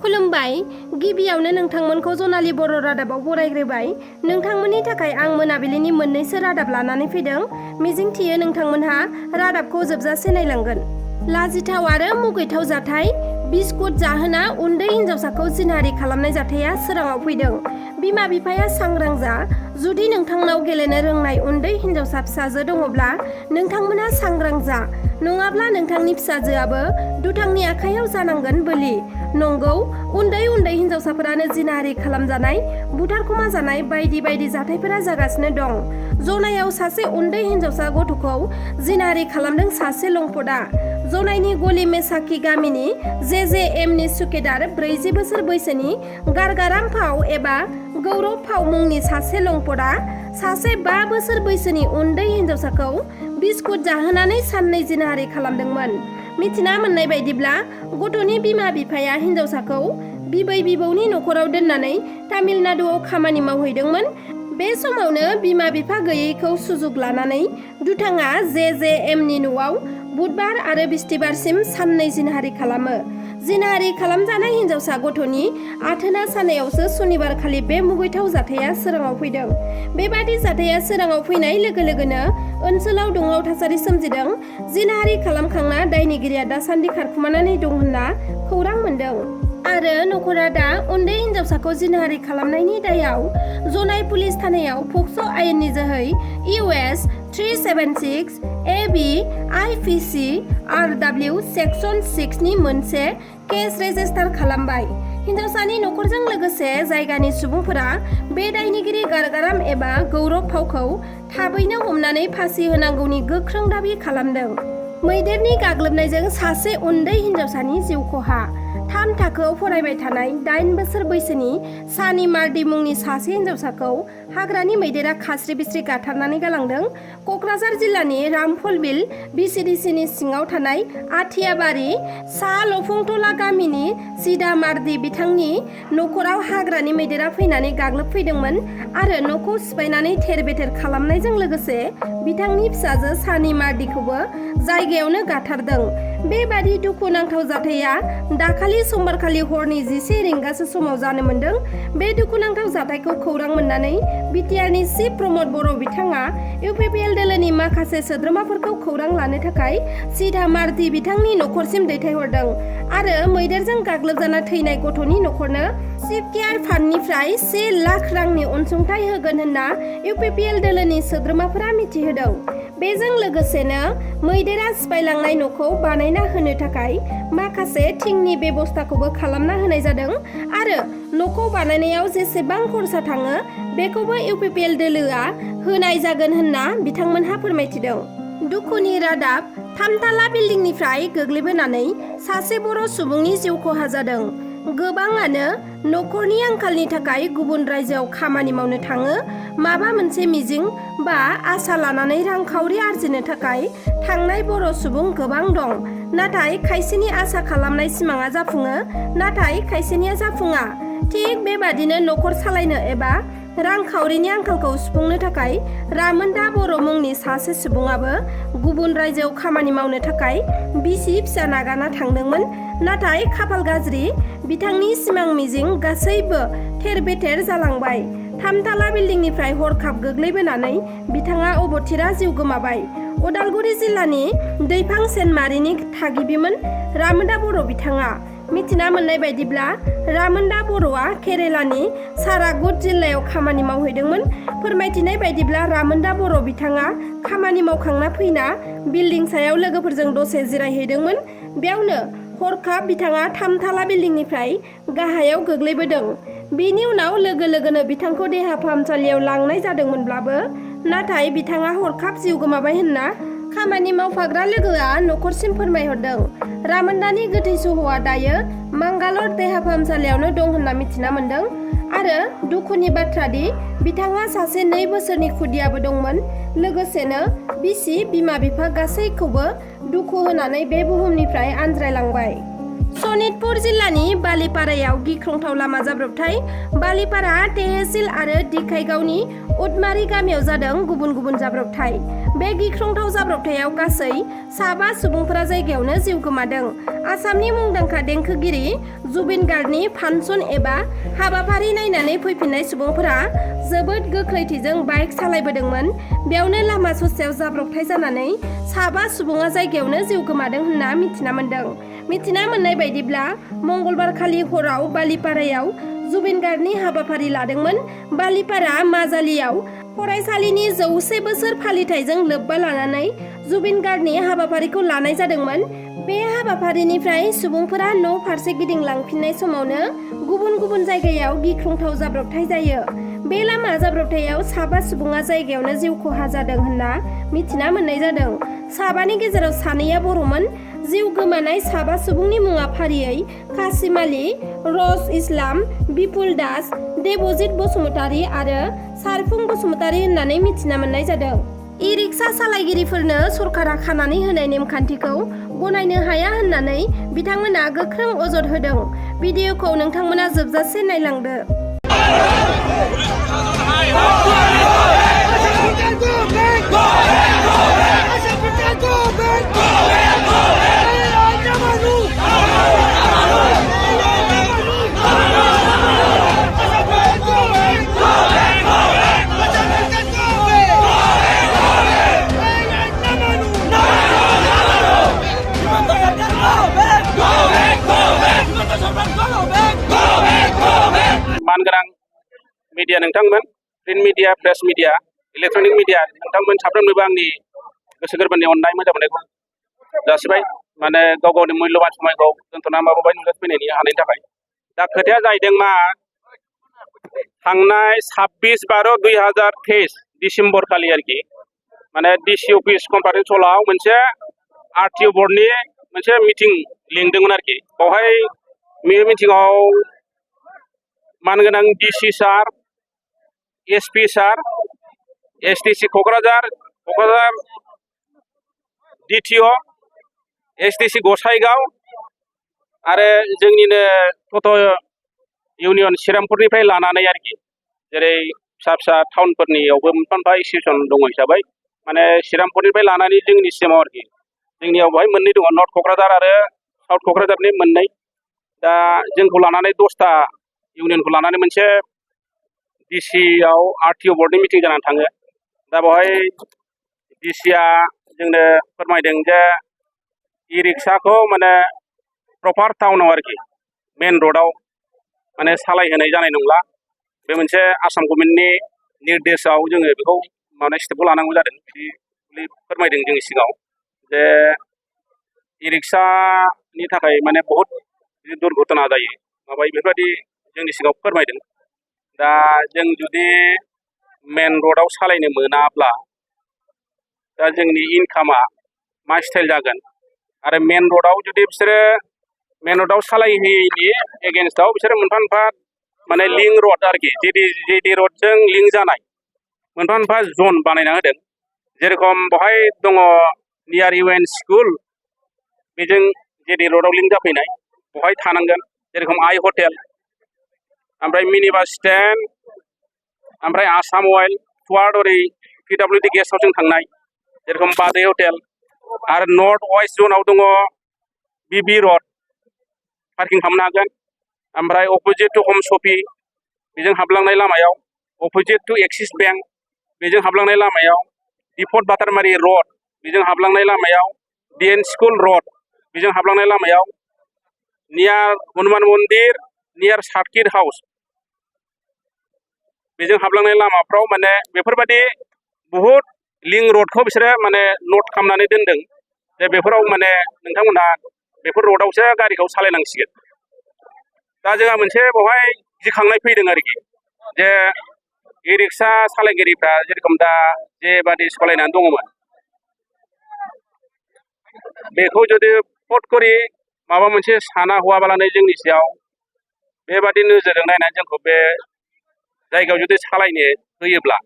खुलुमबाय। गिबियावनो नोंथांमोनखौ जनालि बर' रादाबाव बरायग्रोबाय। नोंथांमोननि थाखाय आं मोनाबिलिनि मोननैसो रादाब लानानै फैदों। मिजिंथियो नोंथांमोनहा रादाबखौ जोबजासे नायलांगोन। लाजिथाव आरो मुगैथाव जाथाय। बिस्कुट जाहोना उन्दै हिन्जावसाखौ जिनाहारि खालामनाय जाथाया सोराङाव फैदों। बिमा बिफाया सांग्रां जा। जुदि नोंथांनाव गेलेनो रोंनाय उन्दै हिन्जावसा फिसाजो दङब्ला नोंथांमोना सांग्रां जा, नङाब्ला नोंथांनि फिसाजोआबो दुथांनि आखायाव जानांगोन बोलि। नंगौ, उन्दै उन्दै हिन्जावसाफोरानो जिनाहारि खालामजानाय, बुथारखुमा जानाय बायदि बायदि जाथायफोरा जागासिनो दं। जनायाव सासे उन्दै हिन्जावसा गथ'खौ जिनाहारि खालामदों सासे लंपटआ। जनायनि गलि मेसाखि गामिनि JJMनि सुकेदार 40 बोसोर बैसोनि गारगाराम फाव एबा गौरब फाव मुंनि सासे लंपटआ सासे 5 बोसोर बैसोनि उन्दै हिन्जावसाखौ बिस्कुट जाहोनानै साननै जिनाहारि खालामदोंमोन। मिथिना मोननाय बायदिब्ला गथ'नि बिमा बिफाया हिन्जावसाखौ बिबै बिबौनि न'खराव दोननानै तामिलनाडुआव खामानि मावहैदोंमोन। बे समावनो बिमा बिफा गैयैखौ सुजुग लानानै दुथाङा JJMनि न'आव बुधबार आरो बिस्तिबारसिम साननै जिनाहारि खालामो। जिनाहारि खालामजानाय हिन्जावसा गथ'नि आथोना सानायावसो सनिबारखालि बे मुगैथाव जाथाया सोराङाव फैदों। बेबादि जाथाया सोराङाव फैनाय लोगो लोगोनो ओनसोलाव दुंहाव थासारि सोमजिदों। जिनाहारि खालामखांना दायनिगिरिया दासान्दि खारखुमानानै दं होनना खौरां मोन्दों। आरो न'खरा दा उन्दै हिन्जावसाखौ जिनाहारि खालामनायनि दायाव जनाय पुलिस थानायाव पक्स' आयेननि जोहै US 376 AB IPC RW section 6 नि मोनसे केस रेजिस्टार खालामबाय। हिन्जावसानि न'खरजों लोगोसे जायगानि सुबुंफोरा बे दायनिगिरि गारगाराम एबा गौरब फावखौ थाबैनो हमनानै फासि होनांगौनि गोख्रों दाबि खालामदों। मैदेरनि गाग्लोबनायजों सासे उन्दै हिन्जावसानि जिउ खहा। 3 थाखोआव फरायबाय थानाय 8 बोसोर बैसोनि सानि मार्डि मुंनि सासे हिन्जावसाखौ हाग्रानि मैदेरा खास्रि बिस्रि गाथारनानै गालांदों। क'क्राझार जिल्लानि रामफलबिल BCDCनि सिङाव थानाय आथियाबारि सा लफुंटला गामिनि सिदा मार्डि बिथांनि न'खराव हाग्रानि मैदेरा फैनानै गाग्लोबफैदोंमोन आरो न'खौ सिफायनानै थेर बेथेर खालामनायजों लोगोसे बिथांनि फिसाजो सानि मार्डिखौबो जायगायावनो गाथारदों। बेबादि दुखुनांथाव जाथाया दाखालि समबारखालि हरनि 11 रिंगासो समाव जानो मोन्दों। बे दुखुनांथाव जाथायखौ खौरां मोननानै बिटिआरनि चिफ प्रमद बर' बिथाङा UPPL दोलोनि माखासे सोद्रोमाफोरखौ खौरां लानो थाखाय सिदा मार्डि बिथांनि न'खरसिम दैथायहरदों आरो मैदेरजों गाग्लोबजाना थैनाय गथ'नि न'खरनो चिफ केयार फान्डनिफ्राय 1 लाख रांनि अनसुंथाइ होगोन होनना UPPL दोलोनि सोद्रोमाफोरा मिथिहोदों। बेजों लोगोसेनो मैदेरा सिफायलांनाय न'खौ बानायना होनो थाखाय माखासे थिंनि बेबस्थाखौबो खालामना होनाय जादों आरो न'खौ बानायनायाव जेसेबां खरसा थाङो बेखौबो UPPL दोलोआ होनाय जागोन होनना बिथांमोनहा फोरमायथिदों। दुखुनि रादाब। 3 ताला बिल्डिंनिफ्राय गोग्लैबोनानै सासे बर' सुबुंनि जिउ खहा जादों। गोबाङानो न'खरनि आंखालनि थाखाय गुबुन रायजोआव खामानि मावनो थाङो। माबा मोनसे मिजिं बा आसा लानानै रांखावरि आरजिनो थाखाय थांनाय बर' सुबुं गोबां दं। नाथाय खायसेनि आसा खालामनाय सिमाङा जाफुङो, नाथाय खायसेनिया जाफुङा। थिग बेबादिनो न'खर सालायनो एबा रांखावरिनि आंखालखौ सुफुंनो थाखाय रामोनदा बर' मुंनि सासे सुबुङाबो गुबुन रायजोआव खामानि मावनो थाखाय बिसि फिसा नागारना थांदोंमोन। नाथाय खाफाल गाज्रि, बिथांनि सिमां मिजिं गासैबो थेर बेथेर जालांबाय। 3 ताला बिल्डिंनिफ्राय हरखाब गोग्लैबोनानै बिथाङा अबथिरा जिउ गोमाबाय। उदालगुरि जिल्लानि दैफां सेनमारिनि थागिबिमोन रामोनदा बर' बिथाङा। मिथिना मोननाय बायदिब्ला रामोनदा बर'आ केरेलानि सारागुट जिल्लायाव खामानि मावहैदोंमोन। फोरमायथिनाय बायदिब्ला रामोनदा बर' बिथाङा खामानि मावखांना फैना बिल्डिं सायाव लोगोफोरजों दसे जिरायहैदोंमोन। बेयावनो हरखाब बिथाङा 3 ताला बिल्डिंनिफ्राय गाहायाव गोग्लैबोदों। बेनि उनाव लोगो लोगोनो बिथांखौ देहा फाहामसालियाव लांनाय जादोंमोनब्लाबो नाथाय बिथाङा हरखाब जिउ गोमाबाय होनना खामानि मावफाग्रा लोगोआ न'खरसिम फोरमायहरदों। रामोनदानि गोथै सह'आ दायो मांगालर देहा फाहामसालियावनो दं होनना मिथिना मोन्दों आरो दुखुनि बाथ्रा दि बिथाङा सासे 2 बोसोरनि खुदियाबो दंमोन। लोगोसेनो बिसि बिमा बिफा गासैखौबो दुखु होनानै बे बुहुमनिफ्राय आनज्रायलांबाय। सनितपुर जिल्लानि बालिपारायाव गिख्रंथाव लामा जाब्रबथाय। बालिपारा, तेहसिल आरो दिखायगावनि उदमारी गामियाव जादों गुबुन गुबुन जाब्रबथाय। बे गिख्रंथाव जाब्रबथायाव गासै 7 सुबुंफोरा जायगायावनो जिउ गोमादों। आसामनि मुंदांखा देंखोगिरि जुबिन गार्गनि फांसन एबा हाबाफारि नायनानै फैफिननाय सुबुंफोरा जोबोद गोख्रैथिजों बाइक सालायबोदोंमोन। बेयावनो लामा ससेयाव जाब्रबथाय जानानै 7 सुबुङा जायगायावनो जिउ गोमादों होनना मिथिना मोन्दों। मिथिना मोननाय बायदिब्ला मंगलबारखालि हराव बालिपारायाव जुबिन गार्गनि हाबाफारि लादोंमोन। बालिपारा माजालियाव फरायसालिनि 100 बोसोर फालिथायजों लोब्बा लानानै जुबिन गार्गनि हाबाफारिखौ लानाय जादोंमोन। बे हाबाफारिनिफ्राय सुबुंफोरा न' फारसे गिदिंलांफिननाय समावनो गुबुन गुबुन जायगायाव गिख्रंथाव जाब्रबथाय जायो। बे लामा जाब्रबथायाव 7 सुबुङा जायगायावनो जिउ खहा जादों होनना मिथिना मोननाय जादों। 7नि गेजेराव 2आ बर'मोन। जिउ गोमानाय 7 सुबुंनि मुङा फारियै कासिम आली, रस इस्लाम, बिपुल दास, देबजित बसुमतारी आरो सारफुं बसुमतारी होननानै मिथिना मोननाय जादों। इ-रिक्सा सालायगिरिफोरनो सरकारा खानानै होनाय नेमखान्थिखौ गनायनो हाया होननानै बिथांमोना गोख्रों अजद होदों। भिडिअखौ नोंथांमोना जोबजासे नायलांदो। मानगोनां मिडिया नोंथांमोन, print media, press media, electronic media नोंथांमोन साफ्रोमनोबो आंनि गोसो गोरबोनि अननाय मोजां मोननायखौ जासिबाय। माने गाव गावनि मुल्यबान समायखौ दोनथ'ना माबाबाय नुजाथि फैनायनि हानायनि थाखाय। दा खोथाया जाहैदों मा, थांनाय 26/12/2023 डिसेम्बर खालि आरोखि, माने डिसि अफिस कनफारेन्स हलाव मोनसे आरटिअ बर्डनि मोनसे मिटिं लिंदोंमोन आरोखि। बेवहाय बे मिटिङाव मानगोनां डिसि सार, एसपि सार, एसडिसि क'क्राझार डिटिअ, एसडिसि गसाइगाव आरो जोंनिनो टट' इउनियन श्रीरामपुरनिफ्राय लानानै आरोखि, जेरै फिसा फिसा टाउनफोरनियावबो मोनफा मोनफा इन्सटिटिउसन दङ हिसाबै माने श्रीरामपुरनिफ्राय लानानै जोंनि सिमाव आरोखि। जोंनियाव बेवहाय मोननै दङ, नर्थ क'क्राझार आरो साउथ क'क्राझारनि मोननै। दा जोंखौ लानानै 10टा इउनियनखौ लानानै मोनसे डिसिआव आरटिअ बर्डनि मिटिं जानानै थाङो। दा बेवहाय डिसिआ जोंनो फोरमायदों जे इ-रिक्साखौ माने प्रपार टाउनाव आरोखि मेन रडआव माने सालायहोनाय जानाय नंला। बे मोनसे आसाम गभर्नमेन्टनि निर्देशआव जोङो बेखौ माने स्टेपखौ लानांगौ जादों। बिदि फोरमायदों जोंनि सिगाङाव जे इ-रिक्सानि थाखाय माने बहुद दुर्घटना जायो माबायो, बेफोरबायदि जोंनि सिगाङाव फोरमायदों। दा जों जुदि मेन रडआव सालायनो मोनाब्ला दा जोंनि इनकामा मा स्टाइल जागोन, आरो मेन रडआव जुदि बिसोरो मेन रडआव सालायहोयैनि एगेन्स्टआव बिसोरो मोनफा मोनफा माने लिंक रड आरोखि, जेडि रडजों लिंक जानाय मोनफा मोनफा जन बानायना होदों। जेरेखम बेवहाय दङ नियार इउएन स्कुल, बेजों जेडि रडआव लिंक जाफैनाय बेवहाय थानांगोन। जेरेखम आइ हटेल, ओमफ्राय मिनि बास स्टेन्ड, ओमफ्राय आसाम अइल, टुवार्ड ओरै पिडब्लिउडि गेस्ट हाउसजों थांनाय जेरेखम बाजै हटेल, आरो नर्थ वेस्ट जनाव दङ बिबि रड, पार्किं खालामनो हागोन। ओमफ्राय अपोजिट टु हम सफि बेजों हाबलांनाय लामायाव, अपोजिट टु एक्सिस बेंक बेजों हाबलांनाय लामायाव, दिफर्ट बाटारमारि रड बेजों हाबलांनाय लामायाव, डिएन स्कुल रड बेजों हाबलांनाय लामायाव, नियार हनुमान मन्दिर, नियार सार्किट हाउस बेजों हाबलांनाय लामाफ्राव माने बेफोरबायदि बहुद लिंक रडखौ बिसोरो माने नट खालामनानै दोनदों जे बेफोराव माने नोंथांमोनहा बेफोर रडआवसो गारिखौ सालायनांसिगोन। दा जोंहा मोनसे बेवहाय गिखांनाय फैदों आरोखि जे इ-रिक्सा सालायगिरिफ्रा जेरेखम दा जेबादि सालायनानै दङमोन, बेखौ जुदि फट करि माबा मोनसे साना हवाबालानो जोंनि सायाव बेबादि नोजोरजों नायनानै जोंखौ बे जायगायाव जुदि सालायनो होयोब्ला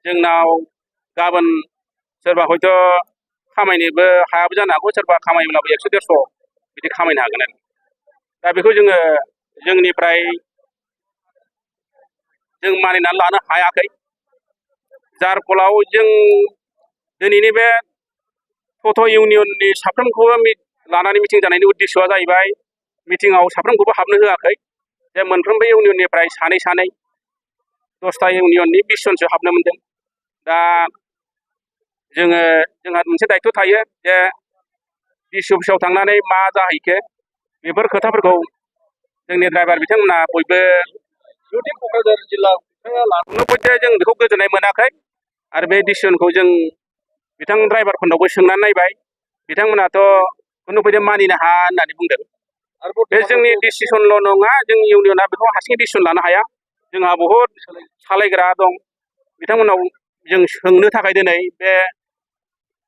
जोंनाव गाबोन सोरबा हयथ' खामायनोबो हायाबो जानो हागौ, सोरबा खामायोब्लाबो 100-150 बिदि खामायनो हागोन आरो। दा बेखौ जोङो जोंनिफ्राय जों मानिनानै लानो हायाखै। जार फलाव जों दिनैनि बे टट' इउनियननि साफ्रोमखौबो लानानै मिटिं जानायनि उद्देश्यआ जाहैबाय मिटिङाव साफ्रोमखौबो हाबनो होआखै जे मोनफ्रोमबो इउनियननिफ्राय सानै सानै 10टा इउनियननि 20 जनसो हाबनो मोनदों दा जोंहा मोनसे दायथ' थायो जे डिसि अफिसाव थांनानै मा जाहैखो बेफोर खोथाफोरखौ जोंनि ड्राइभार बिथांमोना बयबो जुदि क'क्राझार जिल्ला लानो फैदो जों बेखौ गोजोननाय मोनाखै आरो बे डिसिसनखौ जों बिथां ड्राइभारफोरनावबो सोंनानै नायबाय बिथांमोनाथ' खुनु फैदो मानिनो हाया होननानै बुंदों आरो बे जोंनि डिसिसनल' नङा जों इउनियना बेखौ हारसिङै डिसिसन लानो हाया जोंहा बहुद सालायग्रा दं बिथांमोनाव जों सोंनो थाखाय दिनै बे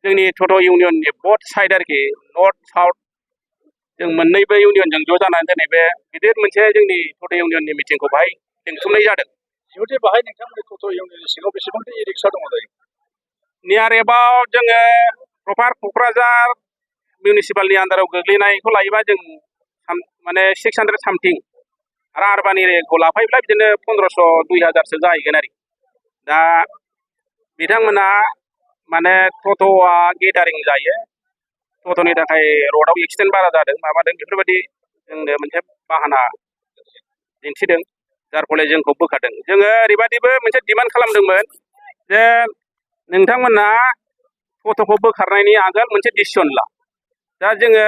जोंनि टट' इउनियननि बथ साइड आरोखि नर्थ साउथ जों मोननैबो इउनियनजों ज' जानानै दिनै बे गिदिर मोनसे जोंनि टट' इउनियननि मिटिंखौ बाहाय लिंथुमनाय जादों जुदि बाहाय नोंथांमोननि टट' इउनियननि सिङाव बेसेबांथो इ रिक्सा दङ दायो नियार एबाउट जोङो प्रपार क'क्राझार मिउनिसिपालनि आन्दाराव गोग्लैनायखौ लायोबा जों माने 600 सामथिं आरो आरबान एरियाखौ लाफायोब्ला बिदिनो 1500 2000सो जाहैगोन आरोखि दा बिथांमोना माने टट'आ गेदारिं जायो टट'नि थाखाय रडआव एक्सिडेन्ट बारा जादों माबादों बेफोरबायदि जोंनो मोनसे बाहाना दिन्थिदों जार फले जोंखौ बोखारदों जोङो ओरैबायदिबो मोनसे डिमान्ड खालामदोंमोन जे नोंथांमोना टट'खौ बोखारनायनि आगोल मोनसे डिसिसन ला दा जोङो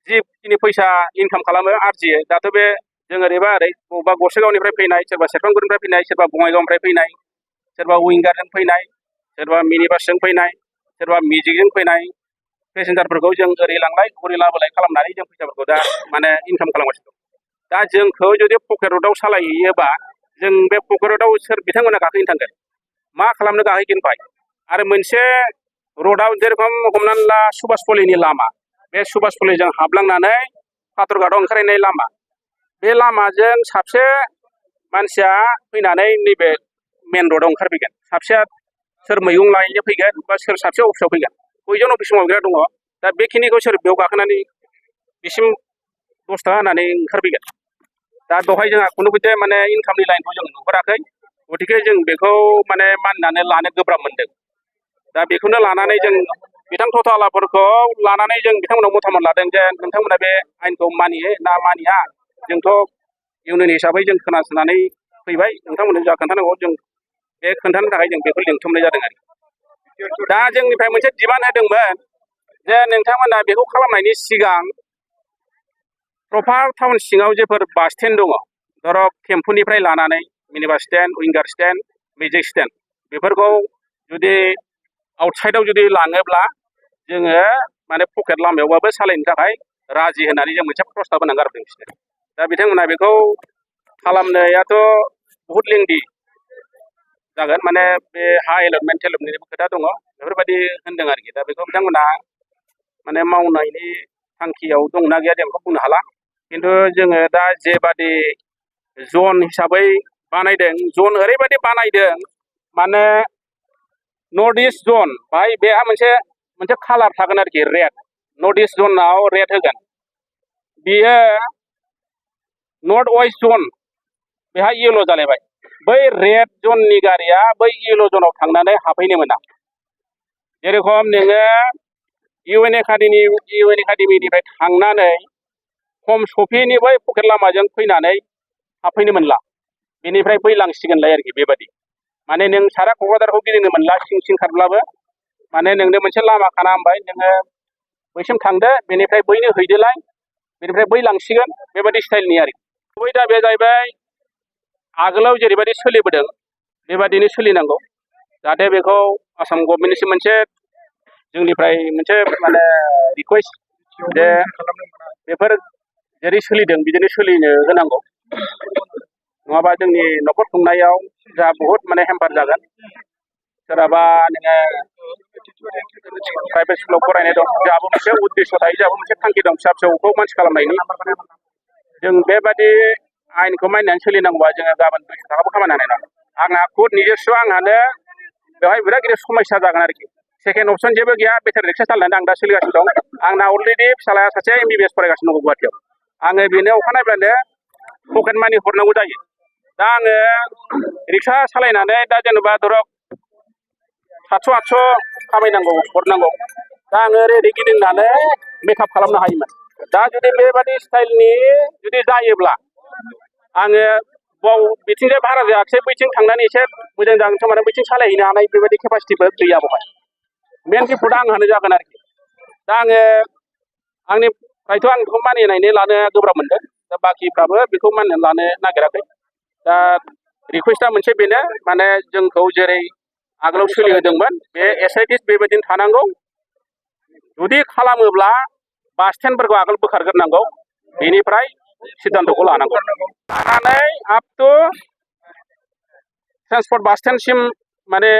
जिखिनि फैसा इनकाम खालामो आरजियो दाथ' बे जों ओरैबा ओरै बबेबा गसाइगावनिफ्राय फैनाय सोरबा सेरफांगुरिनिफ्राय फैनाय सोरबा बङाइगावनिफ्राय फैनाय सोरबा विंगारजों फैनाय सोरबा मिनि बासजों फैनाय सोरबा मेजिकजों फैनाय पेसेन्जारफोरखौ जों ओरै लांलाय हरै लाबोलाय खालामनानै जों फैसाफोरखौ दा माने इनकाम खालामगासिनो दं दा जोंखौ जुदि पकेट रडआव सालायहैयोबा जों बे पकेट रडआव सोर बिथांमोना गाखोहैनो थांगोन मा खालामनो गाखोहैगोन बाय आरो मोनसे रडआव जेरेखम हमनानै ला सुभासपल्लिनि लामा बे सुभासपल्लिजों हाबलांनानै पाथरघाटआव ओंखारहैनाय लामा बे लामाजों साबसे मानसिया फैनानै नैबे मेन रडआव ओंखारफैगोन साबसेया सोर मैगं लायनो फैगोन बा सोर साबसे अफिसाव फैगोन कयजन अफिस मावग्रा दङ दा बेखिनिखौ सोर बेयाव गाखोनानै बिसिम 10 थाखा होनानै ओंखारफैगोन दा बेवहाय जोंहा खुनु बायदि माने इनकामनि लाइनखौ जों नुहुराखै गतिके जों बेखौ माने मानिनानै लानो गोब्राब मोनदों दा बेखौनो लानानै जों बिथां टट'आलाफोरखौ लानानै जों बिथांमोनाव मतामत लादों जे नोंथांमोना बे आयेनखौ मानियो ना मानिया जोंथ' इउनियन हिसाबै जों खोनासंनानै फैबाय नोंथांमोननो जा खोन्थानांगौ जों बे खोन्थानो थाखाय जों बेखौ लिंथुमनाय जादों आरो दा जोंनिफ्राय मोनसे डिमान्ड होदोंमोन जे नोंथांमोना बेखौ खालामनायनि सिगां प्रपार टाउन सिङाव जेफोर बास स्टेन्ड दङ धरक टेम्पुनिफ्राय लानानै मिनि बास स्टेन्ड विंगार स्टेन्ड मेजिक स्टेन्ड बेफोरखौ जुदि आउटसाइडआव जुदि लाङोब्ला जोङो माने पकेट लामायावबाबो सालायनो थाखाय राजि होननानै जों मोनसे प्रस्ताब होनानै गारबोदों बिसोरनो दा बिथांमोना बेखौ खालामनायाथ' बहुद लेंदि जागोन माने बे हा एलटमेन्ट टेलटमेन्टनिबो खोथा दङ बेफोरबायदि होनदों आरोखि दा बेखौ बिथांमोना माने मावनायनि थांखियाव दंना गैया जों बेखौ बुंनो हाला खिन्थु जोङो दा जेबादि जन हिसाबै बानायदों जन ओरैबायदि बानायदों माने नर्थ इस्ट जन बाहाय बेहा मोनसे कालार थागोन आरोखि रेड नर्थ इस्ट जनाव रेड होगोन बियो नर्थ वेस्ट जन बेहा येल' जालायबाय बै रेड जननि गारिया बै येल' जनाव थांनानै हाबहैनो मोना जेरेखम नोङो इउ एन एकाडेमिनिफ्राय थांनानै हम सफिनि बै पकेट लामाजों फैनानै हाबफैनो मोनला बेनिफ्राय बै लांसिगोनलाय आरोखि बेबायदि माने नों सारा क'क्राझारखौ गिदिंनो मोनला सिं खारब्लाबो माने नोंनो मोनसे लामा खाना होनबाय नोङो बैसिम थांदो बेनिफ्राय बैनो हैदोलाय बेनिफ्राय बै लांसिगोन बेबायदि स्टाइलनि आरोखि गुबै दाबिया जाहैबाय आगोलाव जेरैबायदि सोलिबोदों बेबायदिनो सोलिनांगौ जाहाथे बेखौ आसाम गभर्नमेन्टनिसिम मोनसे जोंनिफ्राय मोनसे माने रिकुवेस्ट जे बेफोर जेरै सोलिदों बिदिनो सोलिनो होनांगौ नङाबा जोंनि न'खर खुंनायाव जा बहुद माने हेम्पार जागोन सोरहाबा नोङो प्राइभेट स्कुलाव फरायनाय दं जोंहाबो मोनसे उद्देश्य थायो जोंहाबो मोनसे थांखि दं फिसा फिसौखौ मानसि खालामनायनि जों बेबादि आयेनखौ मानिनानै सोलिनांगौबा जोङो गाबोन 200 थाखाबो खामायनो हानाय नङा आंहा खुद निजेस्व आंहानो बेवहाय बिराद गिदिर समस्या जागोन आरोखि सेकेन्ड अपसन जेबो गैया बेटारि रिक्सा सालायनानै आं दा सोलिगासिनो दं आंना अलरेडि फिसालाया सासे MBBS फरायगासिनो दं गुवाहाटियाव आङो बेनो अखानायब्लानो पकेट मानि हरनांगौ जायो दा आङो रिक्सा सालायनानै दा जेनेबा धरक 700 800 खामायनांगौ हरनांगौ दा आङो रेडि गिदिंनानै मेकआप खालामनो हायोमोन दा जुदि बेबादि स्टाइलनि जुदि जायोब्ला आङो बाव बिथिंजाय भारा जायाखिसै बैथिं थांनानै एसे मोजां जागोन खोमा बैथिं सालायहैनो हानाय बेबायदि केपासिटिबो गैया बेवहाय मेन रिपर्टआ आंहानो जागोन आरोखि दा आङो आंनिफ्रायथ' आं बेखौ मानिनानै लानो गोब्राब मोनदों दा बाखिफ्राबो बेखौ मानिनानै लानो नागिराखै दा रिकुवेस्टआ मोनसे बेनो माने जोंखौ जेरै आगोलाव सोलिहोदोंमोन बे एसआइटिस बेबायदिनो थानांगौ जुदि खालामोब्ला बास स्टेन्डफोरखौ आगोल बोखारग्रोनांगौ बेनिफ्राय सिद्धान्तखौ लानांगौ लानानै आप टु ट्रेन्सपर्ट बास स्टेन्डसिम माने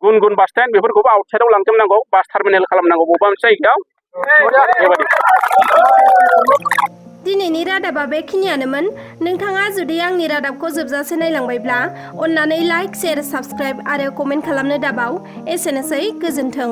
गुन गुन बास स्टेन्ड बेफोरखौबो आउटसाइडआव लांजोबनांगौ बास टार्मिनेल खालामनांगौ बबेबा मोनसे जायगायाव बेबायदि दिनैनि रादाबा बेखिनियानोमोन नोंथाङा जुदि आंनि रादाबखौ जोबजासे नायलांबायब्ला अन्नानै लाइक शेयार साबस्क्राइब आरो कमेन्ट खालामनो दाबाव एसेनोसै गोजोन्थों